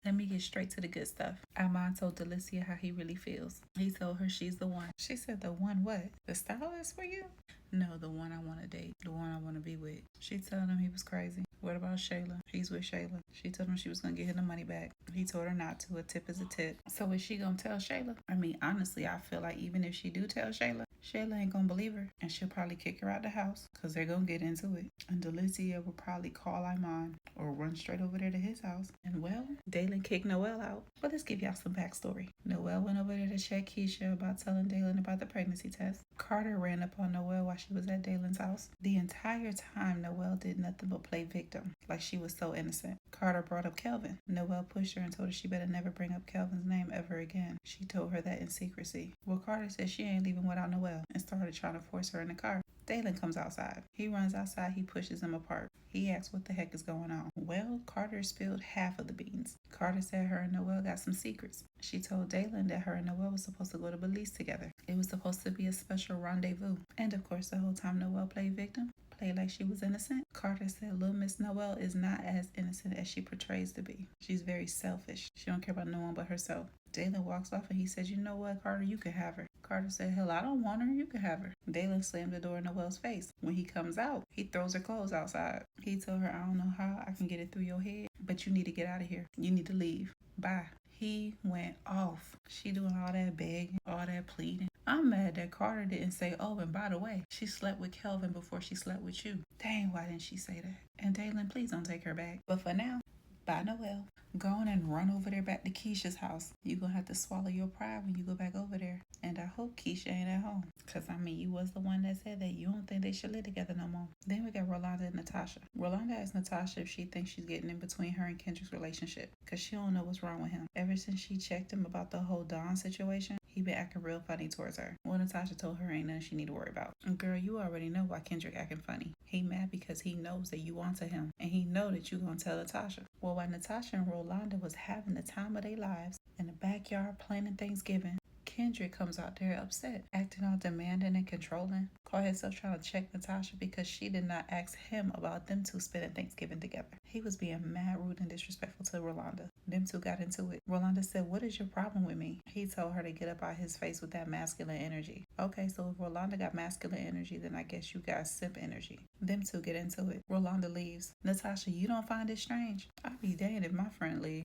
Let me get straight to the good stuff. Armand told Delicia how he really feels. He told her she's the one. She said, the one what? The stylist for you? No, the one I want to date. The one I want to be with. She told him he was crazy. What about Shayla? He's with Shayla. She told him she was going to get him the money back. He told her not to. A tip is a tip. So is she going to tell Shayla? I mean, honestly, I feel like even if she do tell Shayla, Shayla ain't gonna believe her, and she'll probably kick her out the house because they're gonna get into it. And Delicia will probably call Iman or run straight over there to his house. And well, Dalen kicked Noelle out. But let's give y'all some backstory. Noelle went over there to check Keisha about telling Dalen about the pregnancy test. Carter ran up on Noelle while she was at Dalen's house. The entire time, Noelle did nothing but play victim, like she was so innocent. Carter brought up Kelvin. Noelle pushed her and told her she better never bring up Kelvin's name ever again. She told her that in secrecy. Well, Carter said she ain't leaving without Noelle and started trying to force her in the car. Dalen comes outside. He runs outside. He pushes them apart. He asks what the heck is going on. Well, Carter spilled half of the beans. Carter said her and Noelle got some secrets. She told Dalen that her and Noelle was supposed to go to Belize together. It was supposed to be a special rendezvous. And of course, the whole time Noelle played victim, played like she was innocent. Carter said little Miss Noelle is not as innocent as she portrays to be. She's very selfish. She don't care about no one but herself. Dalen walks off and he said, you know what, Carter, you can have her. Carter said, hell, I don't want her. You can have her. Dalen slammed the door in Noelle's face. When he comes out, he throws her clothes outside. He told her, I don't know how I can get it through your head, but you need to get out of here. You need to leave. Bye. He went off. She doing all that begging, all that pleading. I'm mad that Carter didn't say, oh, and by the way, she slept with Kelvin before she slept with you. Dang, why didn't she say that? And Dalen, please don't take her back. But for now, bye, Noelle. Go on and run over there back to Keisha's house. You're going to have to swallow your pride when you go back over there. And I hope Keisha ain't at home. Because, I mean, you was the one that said that you don't think they should live together no more. Then we got Rolanda and Natasha. Rolanda asked Natasha if she thinks she's getting in between her and Kendrick's relationship. Because she don't know what's wrong with him. Ever since she checked him about the whole Don situation, he been acting real funny towards her. Well, Natasha told her ain't nothing she need to worry about. And girl, you already know why Kendrick acting funny. He mad because he knows that you onto him. And he know that you gonna tell Natasha. Well, while Natasha and Rolanda was having the time of their lives in the backyard planning Thanksgiving, Kendrick comes out there upset, acting all demanding and controlling. Call himself trying to check Natasha because she did not ask him about them two spending Thanksgiving together. He was being mad, rude, and disrespectful to Rolanda. Them two got into it. Rolanda said, what is your problem with me? He told her to get up out his face with that masculine energy. Okay, so if Rolanda got masculine energy, then I guess you got simp energy. Them two get into it. Rolanda leaves. Natasha, you don't find it strange? I'd be damned if my friend leave.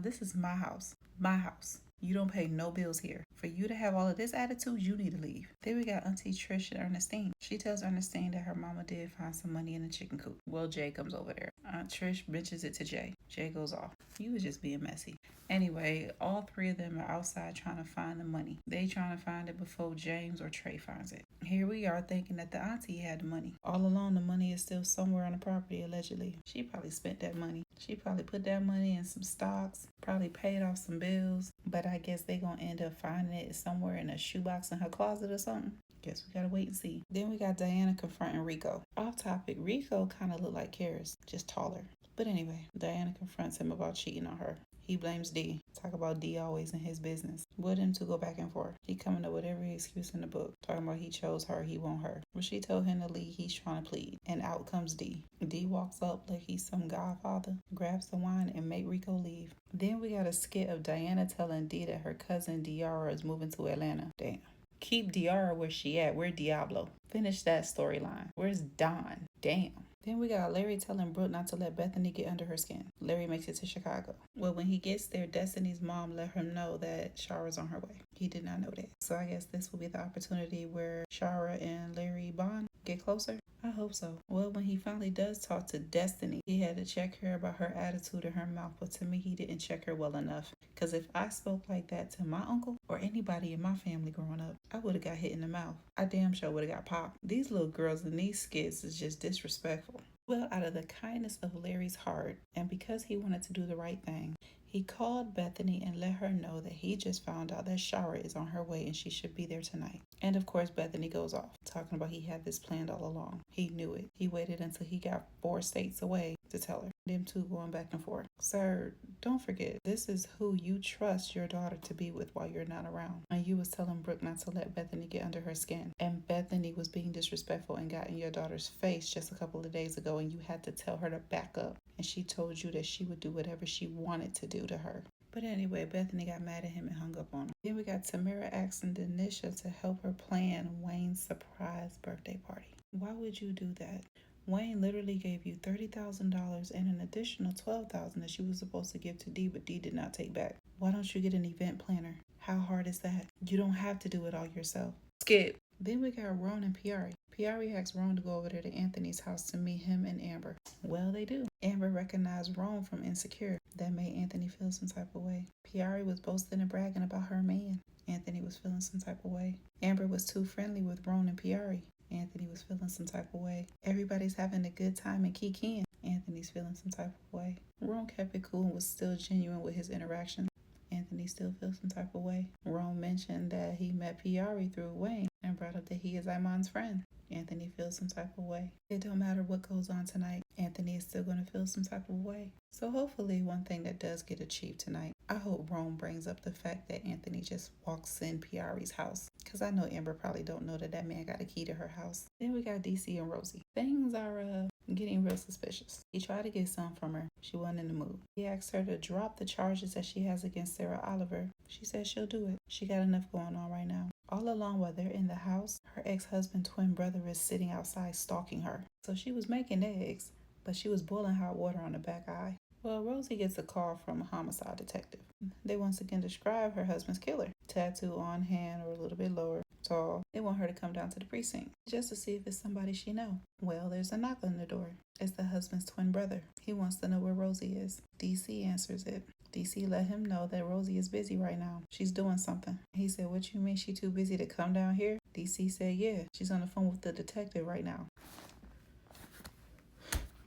This is my house. My house. You don't pay no bills here. For you to have all of this attitude, you need to leave. Then we got Auntie Trish and Ernestine. She tells Ernestine that her mama did find some money in the chicken coop. Well, Jay comes over there. Aunt Trish mentions it to Jay. Jay goes off. You was just being messy. Anyway, all three of them are outside trying to find the money. They trying to find it before James or Trey finds it. Here we are thinking that the auntie had the money. All along, the money is still somewhere on the property, allegedly. She probably spent that money. She probably put that money in some stocks, probably paid off some bills, but I guess they gonna end up finding it somewhere in a shoebox in her closet or something. Guess we gotta wait and see. Then we got Diana confronting Rico. Off topic, Rico kind of looked like Karis, just taller. But anyway, Diana confronts him about cheating on her. He blames D. Talk about D always in his business. With him to go back and forth. He coming up with every excuse in the book. Talking about he chose her, he want her. When she told him to leave, he's trying to plead. And out comes D. D walks up like he's some godfather, grabs the wine, and make Rico leave. Then we got a skit of Diana telling D that her cousin Diara is moving to Atlanta. Damn. Keep Diara where she at. Where Diablo? Finish that storyline. Where's Don? Damn. Then we got Larry telling Brooke not to let Bethany get under her skin. Larry makes it to Chicago. Well, when he gets there, Destiny's mom let him know that Shara's on her way. He did not know that. So I guess this will be the opportunity where Shara and Larry bond, get closer. I hope so. Well, when he finally does talk to Destiny, he had to check her about her attitude in her mouth. But to me, he didn't check her well enough. Because if I spoke like that to my uncle or anybody in my family growing up, I would have got hit in the mouth. I damn sure would have got popped. These little girls in these skits is just disrespectful. Well, out of the kindness of Larry's heart, and because he wanted to do the right thing, he called Bethany and let her know that he just found out that Shara is on her way and she should be there tonight. And of course, Bethany goes off, talking about he had this planned all along. He knew it. He waited until he got 4 states away to tell her. Them two going back and forth. Sir, don't forget, this is who you trust your daughter to be with while you're not around. And you was telling Brooke not to let Bethany get under her skin. And Bethany was being disrespectful and got in your daughter's face just a couple of days ago, and you had to tell her to back up. And she told you that she would do whatever she wanted to do. do to her. But anyway, Bethany got mad at him and hung up on him. Then we got Tamara asking Denisha to help her plan Wayne's surprise birthday party. Why would you do that? Wayne literally gave you $30,000 and an additional $12,000 that you were supposed to give to Dee, but Dee did not take back. Why don't you get an event planner? How hard is that? You don't have to do it all yourself. Skip. Then we got Ron and Piari. Piari asked Ron to go over there to Anthony's house to meet him and Amber. Well, they do. Amber recognized Ron from Insecure. That made Anthony feel some type of way. Piari was boasting and bragging about her man. Anthony was feeling some type of way. Amber was too friendly with Ron and Piari. Anthony was feeling some type of way. Everybody's having a good time and Kikin. Anthony's feeling some type of way. Ron kept it cool and was still genuine with his interactions. Anthony still feels some type of way. Ron mentioned that he met Piari through Wayne and brought up that he is Iman's friend. Anthony feels some type of way. It don't matter what goes on tonight, Anthony is still going to feel some type of way. So hopefully one thing that does get achieved tonight, I hope Ron brings up the fact that Anthony just walks in Piari's house. Because I know Amber probably don't know that man got a key to her house. Then we got DC and Rosie. Things are getting real suspicious. He tried to get some from her. She wasn't in the mood. He asked her to drop the charges that she has against Sarah Oliver. She said she'll do it. She got enough going on right now. All along while they're in the house, her ex-husband twin brother is sitting outside stalking her. So she was making eggs, but she was boiling hot water on the back eye. Well, Rosie gets a call from a homicide detective. They once again describe her husband's killer. Tattoo on hand or a little bit lower, tall. They want her to come down to the precinct just to see if it's somebody she know. Well, there's a knock on the door. It's the husband's twin brother. He wants to know where Rosie is. DC answers it. DC let him know that Rosie is busy right now. She's doing something. He said, what you mean she too busy to come down here? DC said, yeah, she's on the phone with the detective right now.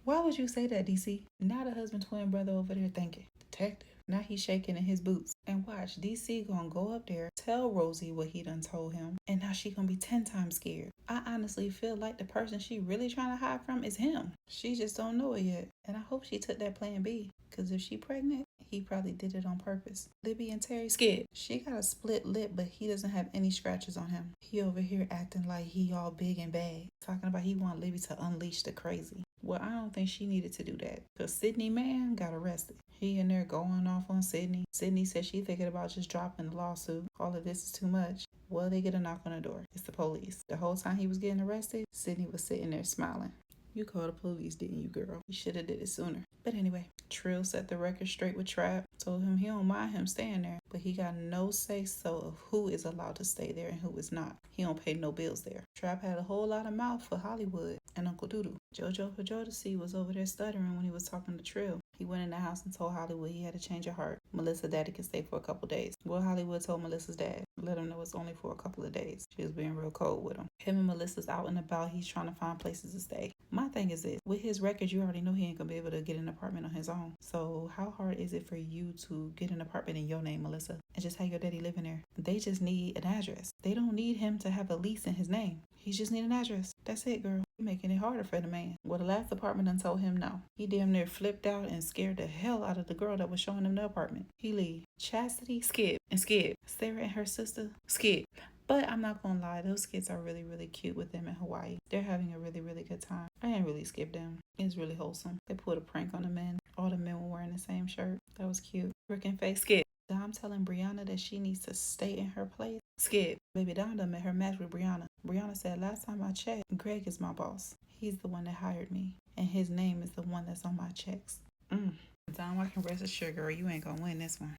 Why would you say that, DC? Now the husband twin brother over there thinking, detective. Now he's shaking in his boots. And watch, DC gonna go up there, tell Rosie what he done told him, and now she gonna be 10 times scared. I honestly feel like the person she really trying to hide from is him. She just don't know it yet. And I hope she took that plan B, because if she pregnant, he probably did it on purpose. Libby and Terry scared. She got a split lip, but he doesn't have any scratches on him. He over here acting like he all big and bad, talking about he want Libby to unleash the crazy. Well, I don't think she needed to do that, because Sydney man got arrested. He in there going off on Sydney. Sydney said she thinking about just dropping the lawsuit. All of this is too much. Well, they get a knock on the door. It's the police. The whole time he was getting arrested, Sydney was sitting there smiling. You called the police, didn't you, girl? You should have did it sooner. But anyway, Trill set the record straight with Trap. Told him he don't mind him staying there, but he got no say-so of who is allowed to stay there and who is not. He don't pay no bills there. Trap had a whole lot of mouth for Hollywood and Uncle Doodoo. Jojo for Jodeci was over there stuttering when he was talking to Trill. He went in the house and told Hollywood he had a change of heart. Melissa's daddy could stay for a couple days. Well, Hollywood told Melissa's dad, let him know it's only for a couple of days. She was being real cold with him. Him and Melissa's out and about. He's trying to find places to stay. My thing is this. With his record, you already know he ain't going to be able to get an apartment on his own. So how hard is it for you to get an apartment in your name, Melissa, and just have your daddy living there? They just need an address. They don't need him to have a lease in his name. He just need an address. That's it, girl. You're making it harder for the man. Well, the last apartment done told him no. He damn near flipped out and scared the hell out of the girl that was showing him the apartment. He leave. Chastity, Skip, and Skip. Sarah and her sister, Skip. But I'm not gonna lie, those kids are really, really cute with them in Hawaii. They're having a really, really good time. I didn't really skip them. It's really wholesome. They pulled a prank on the men. All the men were wearing the same shirt. That was cute. Freaking face, Skip. Dom telling Brianna that she needs to stay in her place. Skip. Baby Dom done met her match with Brianna. Brianna said, last time I checked, Greg is my boss. He's the one that hired me. And his name is the one that's on my checks. Dom, I can rest assured, girl, you ain't gonna win this one.